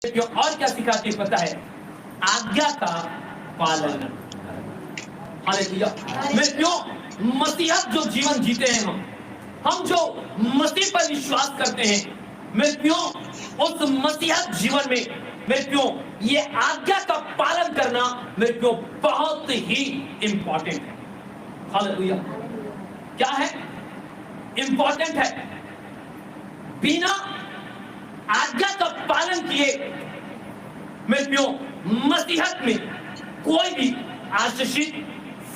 क्यों और क्या सिखाती पता है? आज्ञा का पालन। हालेलुया। मैं क्यों मसीहत जो जीवन जीते हैं हम जो मसीह पर विश्वास करते हैं, मैं क्यों उस मसीहत जीवन में मैं क्यों ये आज्ञा का पालन करना मैं क्यों बहुत ही इंपॉर्टेंट है। हालेलुया। क्या है? इंपॉर्टेंट है। बिना आज्ञा का पालन किए मैं क्यों मसीहत में कोई भी आशीषित,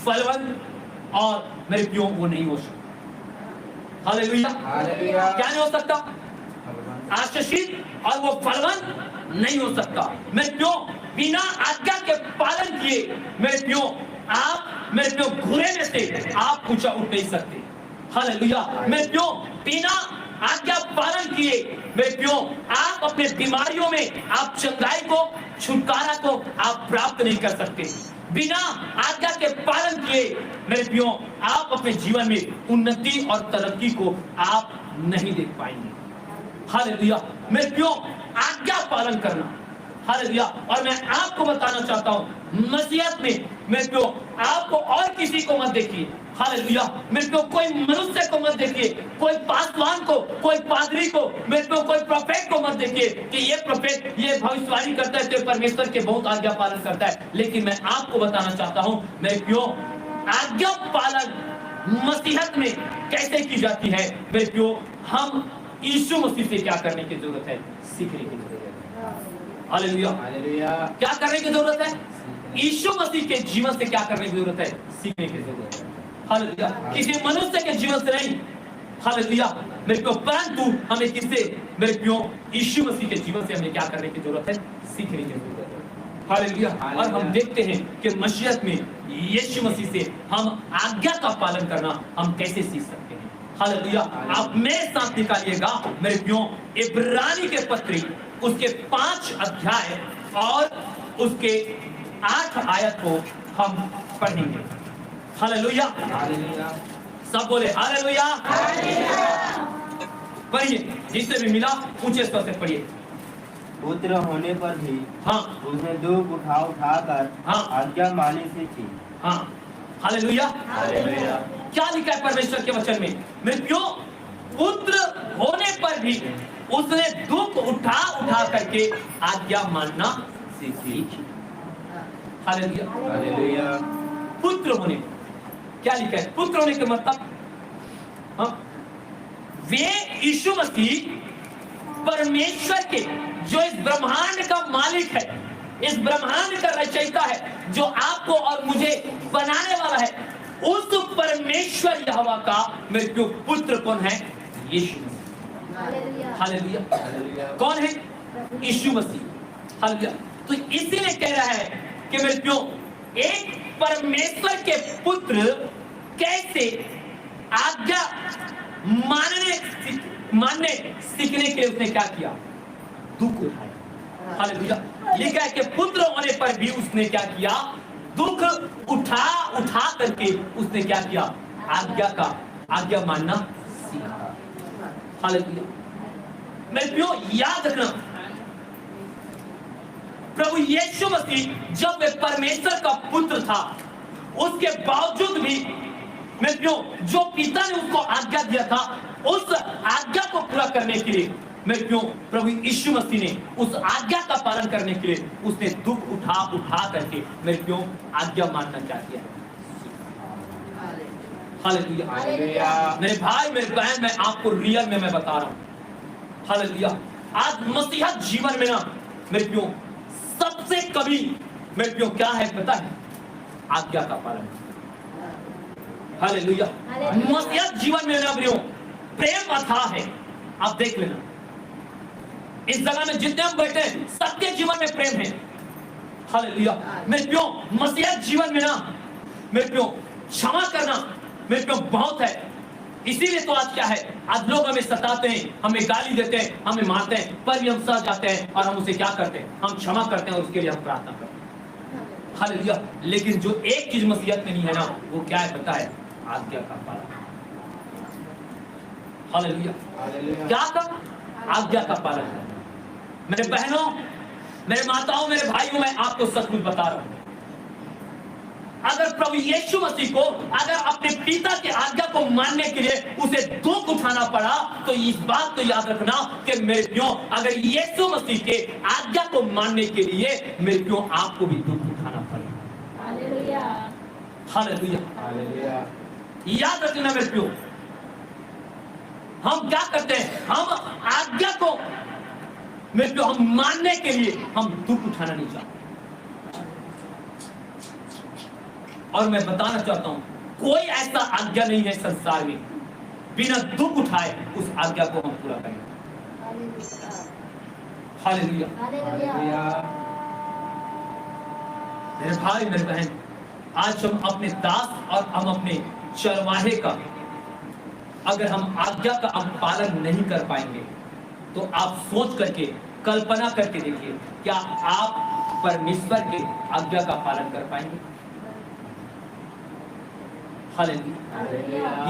फलवंत और मेरे क्यों वो नहीं हो सकता। हालेलुया। क्या नहीं हो सकता? आशीषित और वो फलवंत नहीं हो सकता। मैं क्यों बिना आज्ञा के पालन किए मैं क्यों मेरे क्यों घुरे में से आप ऊंचा उठ नहीं सकते। हालेलुया। मैं क्यों बिना आज्ञा पालन किए मैं क्यों आप अपने बीमारियों में आप चंगाई को, छुटकारा को आप प्राप्त नहीं कर सकते। बिना आज्ञा के पालन किए मेरे क्यों आप अपने जीवन में उन्नति और तरक्की को आप नहीं देख पाएंगे। हालेलुया। मैं क्यों आज्ञा पालन करना। हालेलुया। और मैं आपको बताना चाहता हूं, मसीहत में मैं क्यों आपको और किसी को मत देखिए। हालेलुया। मैं क्यों कोई मनुष्य को मत देखिए, कोई पासवान को, कोई पादरी को, मैं क्यों कोई प्रोफेट को मत देखिए कि ये प्रोफेट ये भविष्यवाणी करता है तो परमेश्वर के बहुत आज्ञा पालन करता है। लेकिन मैं आपको बताना चाहता हूं, मैं क्यों आज्ञा पालन मसीहत में कैसे की जाती है। मैं क्यों हम यीशु मसीह से क्या करने की जरूरत है, सीखने की जरूरत है। हालेलुया। क्या करने की जरूरत है? यीशु मसीह के जीवन से क्या करने की जरूरत है, सीखने की जरूरत है। हालेलुया। किसी मनुष्य के जीवन से नहीं। हालेलुया। मेरे को परंतु हमें किससे, मेरे क्यों यीशु मसीह के जीवन से हमें क्या करने की जरूरत है, सीखने की जरूरत है। हालेलुया। और हम देखते हैं कि मसीहत में यीशु मसीह से हम आज्ञा का पालन करना हम कैसे सीख सकते हैं। हालेलुया। आप मेरे साथ निकालिएगा मेरे क्यों इब्रानी के पत्री उसके 5 अध्याय और उसके 8 आयत को हम पढ़ेंगे। हालेलुया। सब बोले हालेलुया। पढ़िए, जिससे भी मिला ऊंचे स्वर से पढ़िए। पुत्र होने पर भी हाँ उसने दुख उठाकर हाँ आज्ञा मानने से की। हाँ। हालेलुया। क्या लिखा है परमेश्वर के वचन में? मैं क्यों पुत्र होने पर भी उसने दुख उठा करके आज्ञा मानना सीखी। हालेलुया। पुत्र होने, क्या लिखा है? पुत्र होने का मतलब हाँ? वे यीशु मसीह परमेश्वर के जो इस ब्रह्मांड का मालिक है, इस ब्रह्मांड का रचयिता है, जो आपको और मुझे बनाने वाला है, उस परमेश्वर यहोवा का मेरे क्यों पुत्र कौन है? यीशु मसीह। हालेलुया। कौन है? यीशु मसीह। हालेलुया। तो इसीलिए कह रहा है कि मेरे क्यों एक परमेश्वर के पुत्र कैसे आज्ञा मानने सीखने के लिए उसने क्या किया? दुख उठाया। हालेलुया। लिखा है कि पुत्र होने पर भी उसने क्या किया? दुख उठा करके उसने क्या किया? आज्ञा मानना सीखा। हालेलुया। मैं क्यों याद रखना, प्रभु यीशु मसीह जब वे परमेश्वर का पुत्र था, उसके बावजूद भी मैं क्यों जो पिता ने उसको आज्ञा दिया था, उस आज्ञा को पूरा करने के लिए मैं क्यों प्रभु यीशु मसीह ने उस आज्ञा का पालन करने के लिए उसने दुख उठा करके मैं क्यों आज्ञा मानना चाहती है। हालेलुया। मेरे भाई मेरे बहन, मैं आपको रियल में मैं बता रहा हूं। हालेलुया। आज मसीहत जीवन में ना मैं क्यों सबसे कभी मैं क्यों क्या है पता है? आज्ञा का पालन। हालेलुया। मसीहत जीवन में ना प्रेम अथाह है। आप देख लेना, इस जगह में जितने हम बैठे हैं सबके जीवन में प्रेम है। हालेलुया। मैं क्यों मसीहत जीवन में ना मैं क्यों क्षमा करना मैं क्यों बहुत है। इसीलिए तो आज क्या है, आज लोग हमें सताते हैं, हमें गाली देते हैं, हमें मारते हैं, पर भी हम सह जाते हैं और हम उसे क्या करते हैं? हम क्षमा करते हैं और उसके लिए हम प्रार्थना करते हैं। हालेलुया। लेकिन जो एक चीज मसीहत में नहीं है ना, वो क्या है पता है? आज्ञा का पालन। हालेलुया। क्या था? आज्ञा का पालन। मेरे बहनों, मेरे माताओं, मेरे भाइयों, मैं आपको सचमुच बता रहा हूं, अगर प्रभु यीशु मसीह को अगर अपने पिता की आज्ञा को मानने के लिए उसे दुख उठाना पड़ा, तो इस बात को याद रखना कि मेरे प्रियो, अगर यीशु मसीह के आज्ञा को मानने के लिए मेरे प्रियो आपको भी दुख उठाना पड़ेगा। Hallelujah, hallelujah, hallelujah. याद रखना मेरे प्रियो, हम क्या करते हैं, हम आज्ञा को मेरे प्रियो हम मानने के लिए हम दुख उठाना नहीं चाहते। और मैं बताना चाहता हूं, कोई ऐसा आज्ञा नहीं है संसार में बिना दुख उठाए उस आज्ञा को हम पूरा करेंगे। Hallelujah, hallelujah. मेरे भाई, मेरे बहन, आज हम अपने दास और हम अपने चरवाहे का अगर हम आज्ञा का हम पालन नहीं कर पाएंगे, तो आप सोच करके कल्पना करके देखिए, क्या आप परमेश्वर के आज्ञा का पालन कर पाएंगे? हालेलुया।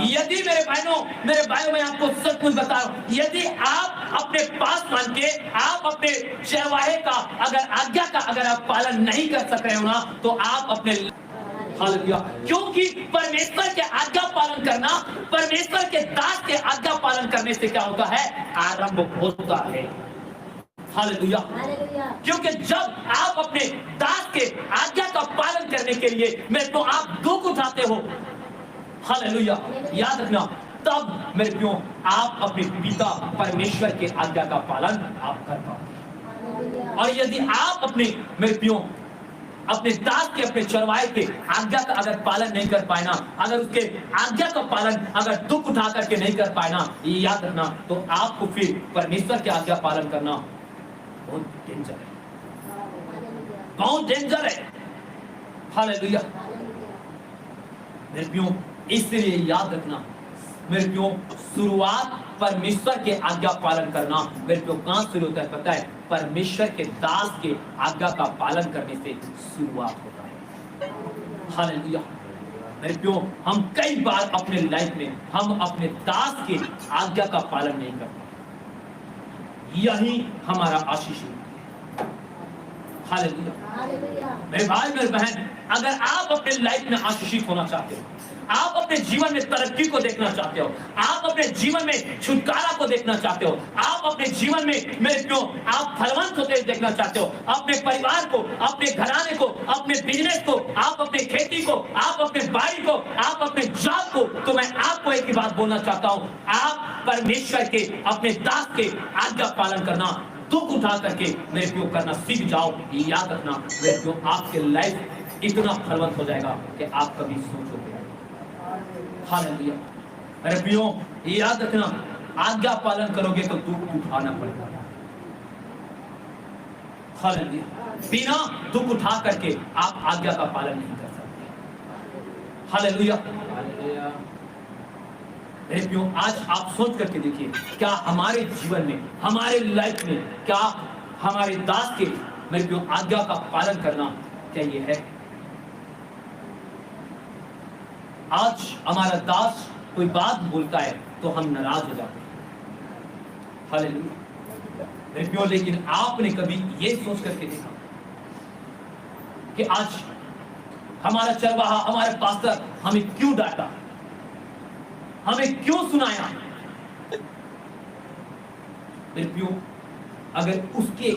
यदि मेरे भाइयों, मैं आपको सचमुच बता रहा हूं, यदि आप अपने पास मान के आप अपने चरवाहे का अगर आज्ञा का अगर आप पालन नहीं कर सक रहे हो ना, तो आप अपने हालेलुया, क्योंकि परमेश्वर के आज्ञा पालन करना, परमेश्वर के दास के आज्ञा पालन करने से क्या होता है, आरंभ होता है। हालेलुया, क्योंकि जब आप अपने दास के आज्ञा का पालन करने के लिए मैं तो आप दुख उठाते हो, हालेलुया, याद रखना, तब मेरे प्रियो आप अपने पिता परमेश्वर के आज्ञा का पालन आप कर पाओ। और यदि आप अपने मेरे प्रियो अपने दास के अपने चरवाहे के आज्ञा का अगर पालन नहीं कर पाए ना, अगर उसके आज्ञा का पालन अगर दुख उठा करके नहीं कर पाए ना, याद रखना, तो आपको फिर परमेश्वर के आज्ञा पालन करना बहुत डेंजर है, बहुत डेंजर है। हालेलुया, मेरे प्रियो, इसलिए याद रखना मेरे प्रियो, शुरुआत परमेश्वर के आज्ञा पालन करना मेरे प्रियो कहां शुरू होता है पता है? परमेश्वर के दास के आज्ञा का पालन करने से शुरुआत होता है। हालेलुया, मेरे प्रियो, हम कई बार अपने लाइफ में हम अपने दास के आज्ञा का पालन नहीं करते, यही हमारा आशीष है। हालेलुया, मेरे भाई, मेरे बहन, अगर आप अपने लाइफ में आशीषित होना चाहते हो, आप अपने जीवन में तरक्की को देखना चाहते हो, आप अपने जीवन में छुटकारा को देखना चाहते हो, आप अपने जीवन में मेरे प्रियो आप फलवंत होते देखना चाहते हो, अपने परिवार को, अपने घराने को, अपने बिजनेस को, आप अपने खेती को, आप अपने बाड़ी को, आप अपने जॉब को, तो मैं आपको एक ही बात बोलना चाहता हूं, आप परमेश्वर के अपने दास के आज्ञा पालन करना, दुख उठा करके मेरे प्रियो करना सीख जाओ। याद रखना मेरे प्रियो, आपके लाइफ इतना फलवंत हो जाएगा कि आप कभी सोचोगे। हालेलुया, मेरे प्रियो, याद रखना, आज्ञा पालन करोगे तो दुख उठाना पड़ेगा। हालेलुया, बिना दुख उठा करके आप आज्ञा का पालन नहीं कर सकते। हालेलुया, मेरे प्रियो, आज आप सोच करके देखिए, क्या हमारे जीवन में, हमारे लाइफ में, क्या हमारे दास के मेरे प्रियो आज्ञा का पालन करना क्या ये है? आज हमारा दास कोई बात बोलता है तो हम नाराज हो जाते हैं। हालेलुया, मेरे प्रियो, लेकिन आपने कभी ये सोच करके देखा कि आज हमारा चरवाहा, हमारे पास्टर हमें क्यों डांटा, हमें क्यों सुनाया? मेरे प्रियो, अगर उसके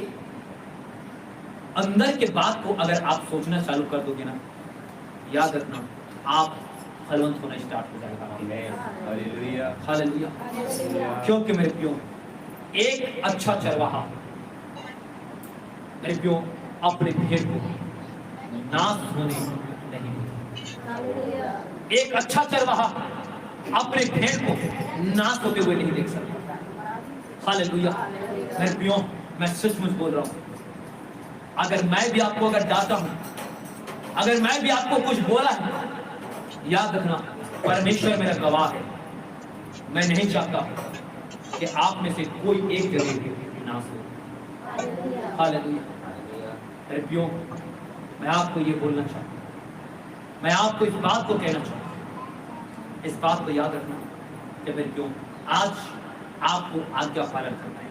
अंदर के बात को अगर आप सोचना चालू कर दोगे ना, याद रखना, आप फलवंत होना स्टार्ट हो जाएगा। हालेलुया, हालेलुया, क्योंकि मेरे प्रियो, एक अच्छा चरवाहा मेरे प्रियो अपने भेड़ को नाश होने नहीं देता। एक अच्छा चरवाहा अपने भेड़ को नाश होते हुए नहीं देख सकता। हालेलुया, मेरे प्रियो, मैं सचमुच बोल रहा हूं, अगर मैं भी आपको अगर डांटा हूं, अगर मैं भी आपको कुछ बोला है, याद रखना, परमेश्वर मेरा गवाह है, मैं नहीं चाहता कि आप में से कोई एक जगह नाश हो। हालेलुया, मेरे प्रियो, मैं आपको ये बोलना चाहता हूं, मैं आपको इस बात को कहना चाहता हूं, इस बात को याद रखना कि मेरे प्रियो, आज आपको आज्ञा पालन करना है।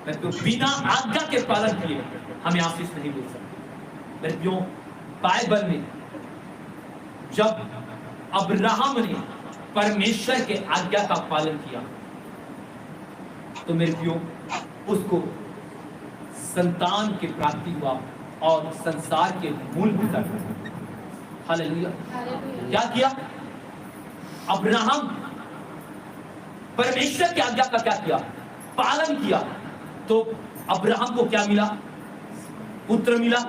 मैं तो बिना आज्ञा के पालन किए हमें आशीष नहीं मिल सकती। मेरे प्रियो, बाइबल में जब अब्राहम ने परमेश्वर के आज्ञा का पालन किया तो मेरे प्रियो उसको संतान की प्राप्ति हुआ और संसार के मूल पिता। हालेलुया। क्या किया अब्राहम? परमेश्वर की आज्ञा का क्या किया? पालन किया। तो अब्राहम को क्या मिला? पुत्र मिला।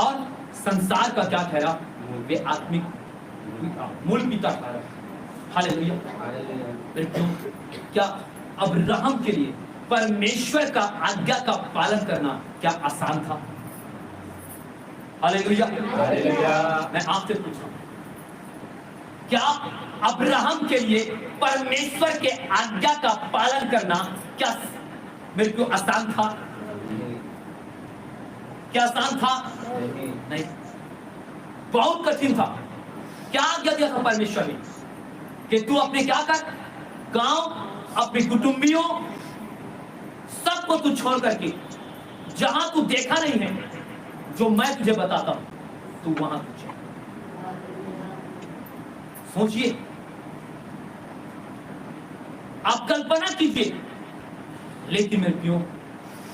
और संसार का क्या ठहरा? वे आत्मिक मूल पिता ठहरा। हालेलुया। क्या अब्राहम के लिए परमेश्वर का आज्ञा का पालन करना क्या आसान था? हालेलुया। मैं आपसे पूछ रहा हूं, क्या अब्राहम के लिए परमेश्वर के आज्ञा का पालन करना क्या मेरे को आसान था? क्या आसान था? नहीं, बहुत कठिन था। क्या आज्ञा दिया था परमेश्वर ने कि तू अपने क्या कर, गांव, अपने कुटुंबियों, सबको तू छोड़ करके जहां तू देखा नहीं है, जो मैं तुझे बताता हूं, तू वहां तुझे सोचिए, आप कल्पना कीजिए। लेकिन मेरे प्रियो,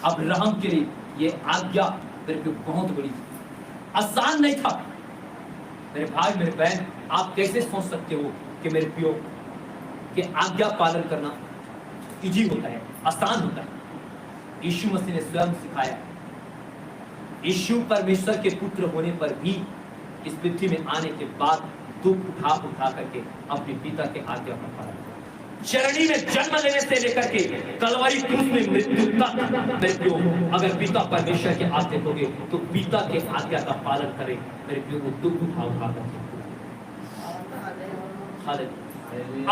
अब्राहम के लिए ये आज्ञा मेरे प्रियो बहुत बड़ी थी, आसान नहीं था। मेरे भाई, मेरे बहन, आप कैसे सोच सकते हो कि मेरे प्रियो कि आज्ञा पालन करना इजी होता है, आसान होता है? यीशु मसीह ने स्वयं सिखाया। यीशु परमेश्वर के पुत्र होने पर भी इस पृथ्वी में आने के बाद दुख उठा करके अपने पिता के आज्ञा का पालन किया। चरणी में जन्म लेने से लेकर के कलवरी क्रूस में मृत्यु तक मेरे प्रियो, अगर पिता परमेश्वर के आज्ञा होगे तो पिता के आज्ञा का पालन करें मेरे प्रियो, वो दुख उठा करके।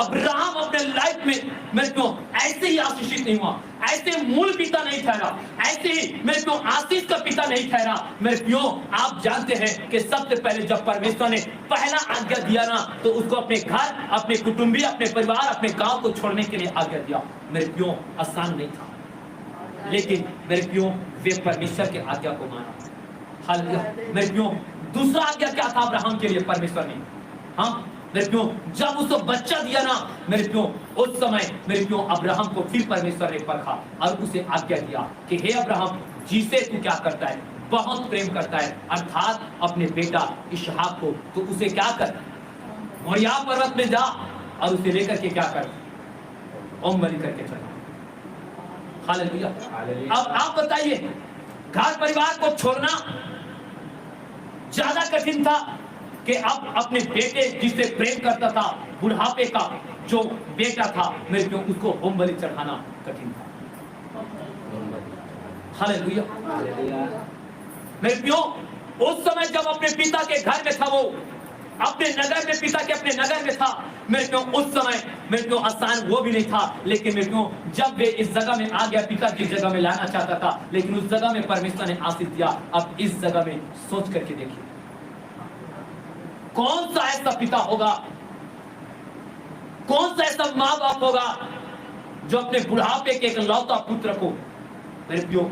अब्राहम अपने लाइफ में मेरे को ऐसे ही आशीषित नहीं हुआ, ऐसे मूल पिता नहीं ठहरा, ऐसे ही मेरे को आशीष का पिता नहीं ठहरा। मेरे प्रियो, आप जानते हैं कि सबसे पहले जब परमेश्वर ने पहला आज्ञा दिया ना, तो उसको अपने घर, अपने कुटुंबी, अपने परिवार, अपने गांव को छोड़ने के लिए आज्ञा दिया। मेरे प्रियो, आसान नहीं था, लेकिन मेरे प्रियो वे परमेश्वर के आज्ञा को माना। हालेलुया। मेरे प्रियो, दूसरा आज्ञा क्या था अब्राहम के लिए परमेश्वर ने? हाँ मेरे प्रियो, जब उसको बच्चा दिया ना मेरे प्रियो, उस समय मेरे प्रियो अब्राहम को फिर परमेश्वर ने परखा और उसे आज्ञा दिया कि हे अब्राहम, जिसे तू क्या करता है, बहुत प्रेम करता है, अर्थात अपने बेटा इसहाक को, तो उसे क्या कर, मोरिया पर्वत में जा और उसे लेकर के क्या कर, ओम बलि करके चला। हालेलुया। अब आप बताइए, घर परिवार को छोड़ना ज्यादा कठिन था कि अब अपने बेटे जिससे प्रेम करता था, बुढ़ापे का जो बेटा था मेरे प्रियो, उसको होम बलि चढ़ाना कठिन था। हालेलुया। मेरे प्रियो, उस समय जब अपने पिता के घर में था, वो अपने नगर में, पिता के अपने नगर में था मेरे प्रियो, उस समय मेरे प्रियो आसान वो भी नहीं था। लेकिन मेरे प्रियो, जब वे इस जगह में आ गया, पिता की जगह में लाना चाहता था, लेकिन उस जगह में परमेश्वर ने आशीष दिया। अब इस जगह में सोच करके देखिए, कौन सा ऐसा पिता होगा, कौन सा ऐसा माँ बाप होगा जो अपने बुढ़ापे के इकलौता पुत्र को मेरे प्रियो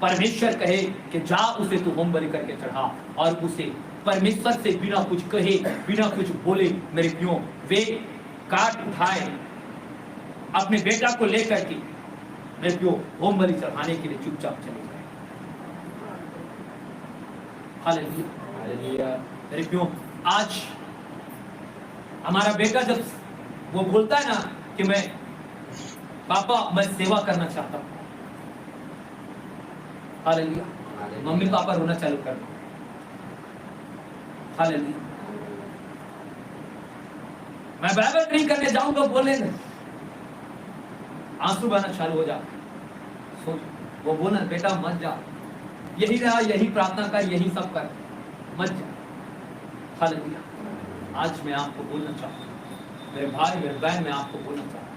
परमेश्वर कहे कि जा उसे तू होम बलि करके चढ़ा, और उसे परमेश्वर से बिना कुछ कहे, बिना कुछ बोले मेरे प्रियो वे काट उठाए अपने बेटा को लेकर के मेरे प्रियो होम बलि चढ़ाने के लिए चुपचाप चले गए। हालेलुया। मेरे प्रियो, आज हमारा बेटा जब वो बोलता है ना कि मैं पापा मैं सेवा करना चाहता हूं, हालेलुया, मम्मी पापा रोना चालू कर दो। हालेलुया। मैं बाइबल रीडिंग करने जाऊंगा, बोलेंगे आंसू बहना चालू हो जा। सोच, वो बोलना बेटा मत जा, यही रहा, यही प्रार्थना कर, यही सब कर, मत जा। हालेलुया। आज मैं आपको बोलना चाहता हूं मेरे भाई, मेरे बहन, मैं आपको बोलना चाहता हूं,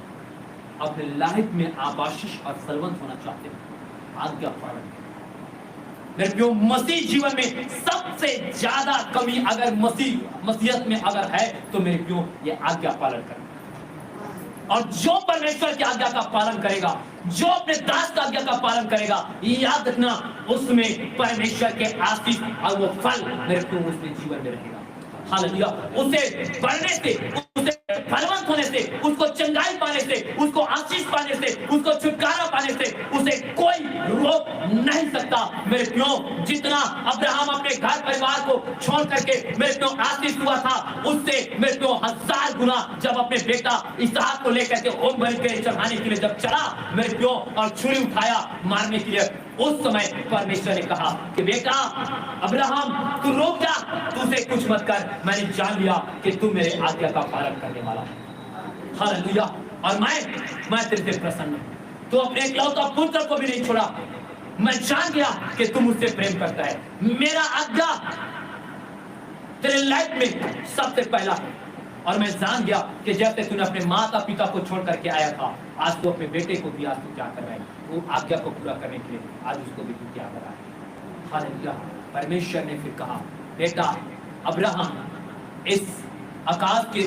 अपने लाइफ में आप आशीष और फलवंत होना चाहते हैं, आज्ञा पालन करें। मेरे प्रियो, मसीह जीवन में सबसे ज्यादा कमी अगर मसीहत में अगर है तो मेरे प्रियो ये आज्ञा पालन करें। और जो परमेश्वर की आज्ञा का पालन करेगा जो अपने दास का आज्ञा का पालन करेगा, याद रखना उसमें परमेश्वर के आशीष और वो फल मेरे को उसके जीवन में रहेगा। हालेलुया। उसे बढ़ने से, उसे फलवंत होने से, उसको चंगाई पाने से, उसको आशीष पाने से, उसको छुटकारा पाने से उसे कोई रोक नहीं सकता। मेरे प्रियो, जितना अब्राहम अपने घर परिवार को छोड़ करके मेरे प्रियो आशीष हुआ था, उससे मेरे प्रियो 1000 गुना जब अपने बेटा इसहाक को लेकर के होम बलि के चढ़ाने के लिए जब चला मेरे प्रियो और छुरी उठाया मारने के लिए, उस समय परमेश्वर ने कहा कि बेटा अब्राहम तू रुक जा, तू उसे कुछ मत कर, मैंने जान लिया कि तू मेरे आज्ञा का पालन करने वाला है। हालेलुया। और मैं तेरे से प्रसन्न हूं। तू अपने इकलौता पुत्र को भी नहीं छोड़ा। मैं जान गया कि तू मुझसे प्रेम करता है। मेरा आज्ञा तेरे लाइफ में सबसे पहला है। और मैं जान गया कि जैसे तूने अपने माता पिता को छोड़ करके आया था, आज तू अपने बेटे को भी आज तू क्या कर रहा है, वो आज्ञा को पूरा करने के लिए आज उसको भी तू क्या कर रहा है। हालेलुया। परमेश्वर ने फिर कहा बेटा अब्राहम, इस आकाश के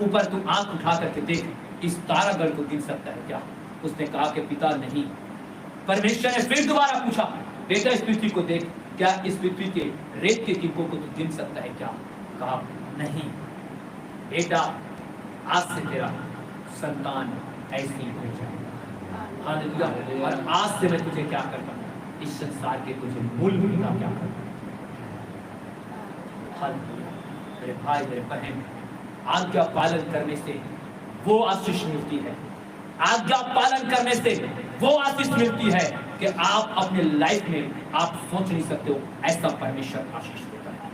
ऊपर तू आंख उठा करके देख, इस तारागण को गिन सकता है क्या? उसने कहा कि पिता नहीं। परमेश्वर ने फिर दोबारा पूछा बेटा इस पृथ्वी को देख, क्या इस पृथ्वी के रेत के टिक्कों को तू गिन सकता है क्या? कहा नहीं। बेटा आज से तेरा संतान ऐसी ही हो जाएगा। हालेलुया। और आज से मैं तुझे क्या करता हूं, इस संसार के तुझे मूल पिता क्या करता हूं। हालेलुया। मेरे भाई मेरे बहन, आज्ञा पालन करने से वो आशीष मिलती है। आज्ञा पालन करने से वो आशीष मिलती है कि आप अपने लाइफ में आप सोच नहीं सकते हो ऐसा परमेश्वर आशीष देता है।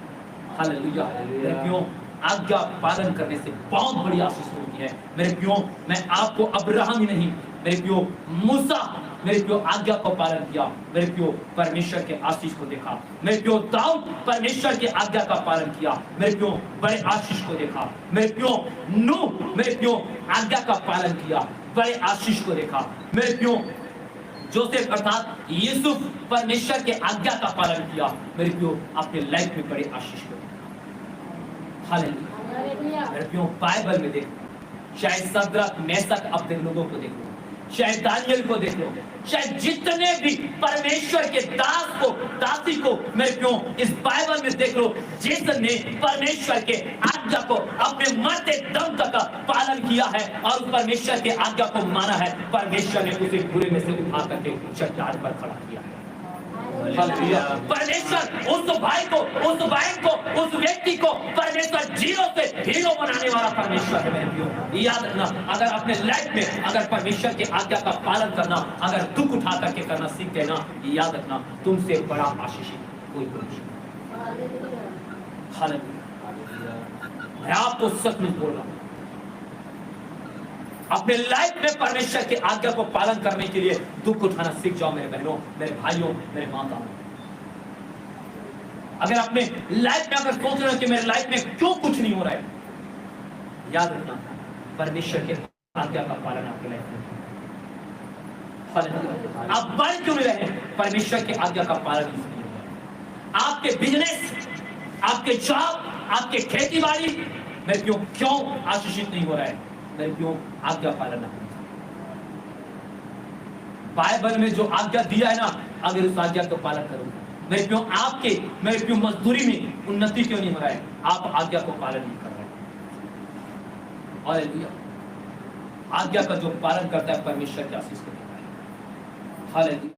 हालेलुया। मेरे प्रियो, आज्ञा पालन करने से बहुत बड़ी आशीष मिलती है। मेरे प्रियो, मैं आपको अब्राहम ही नहीं, मेरे प्रियो मूसा, मेरे प्रियो आज्ञा को पालन किया, मेरे प्रियो परमेश्वर के आशीष को देखा। मेरे प्रियो दाऊद परमेश्वर की आज्ञा का पालन किया, मेरे प्रियो बड़े आशीष को देखा। मेरे प्रियो नूह, मेरे प्रियो आज्ञा का पालन किया, बड़े आशीष को देखा। मेरे प्रियो जोसेफ अर्थात यूसुफ परमेश्वर के आज्ञा का पालन किया, मेरे प्रियो अपने लाइफ में बड़े आशीष को देखा। हालेलुया। मेरे प्रियो बाइबल में देखो, चाहे सदरक मेशक अबेदनगो को देखो, चाहे दानियल को देख लो, चाहे जितने भी परमेश्वर के दास को दासी को मेरे प्रियो इस बाइबल में देख लो, जिसने परमेश्वर के आज्ञा को अपने मरते दम तक पालन किया है और उस परमेश्वर के आज्ञा को माना है, परमेश्वर ने उसे बुरे में से उठा करके चट्टान पर खड़ा किया है। परमेश्वर उस भाई को, उस बहन को, उस व्यक्ति को परमेश्वर जीरो से हीरो बनाने वाला परमेश्वर है। मेरे प्रियो याद रखना, अगर अपने लाइफ में अगर परमेश्वर की आज्ञा का पालन करना, अगर दुख उठा करके करना सीख गए ना, याद रखना तुमसे बड़ा आशीषित कोई नहीं। हालेलुया। मैं आपको सच में बोल रहा हूं, अपने लाइफ में परमेश्वर की आज्ञा को पालन करने के लिए दुख उठाना सीख जाओ मेरे बहनों, मेरे भाइयों, मेरे माताओं। अगर अपने लाइफ में अगर सोच रहे हो कि मेरे लाइफ में क्यों कुछ नहीं हो रहा है, याद रखना परमेश्वर के आज्ञा का पालन आपके लाइफ में। आप बढ़ क्यों नहीं रहे, परमेश्वर की आज्ञा का पालन इसलिए। आपके बिजनेस, आपके जॉब, आपके खेती बाड़ी में क्यों आशीषित नहीं हो रहा है, मेरे क्यों आज्ञा पालन। बाइबल में जो आज्ञा दिया है ना, अगर उस आज्ञा को पालन करो, मेरे क्यों आपके, मेरे क्यों मजदूरी में उन्नति क्यों नहीं हो रहा है, आप आज्ञा को पालन नहीं कर रहे। हालेलुया। आज्ञा का जो पालन करता है परमेश्वर की आशीष को देता है। हालेलुया।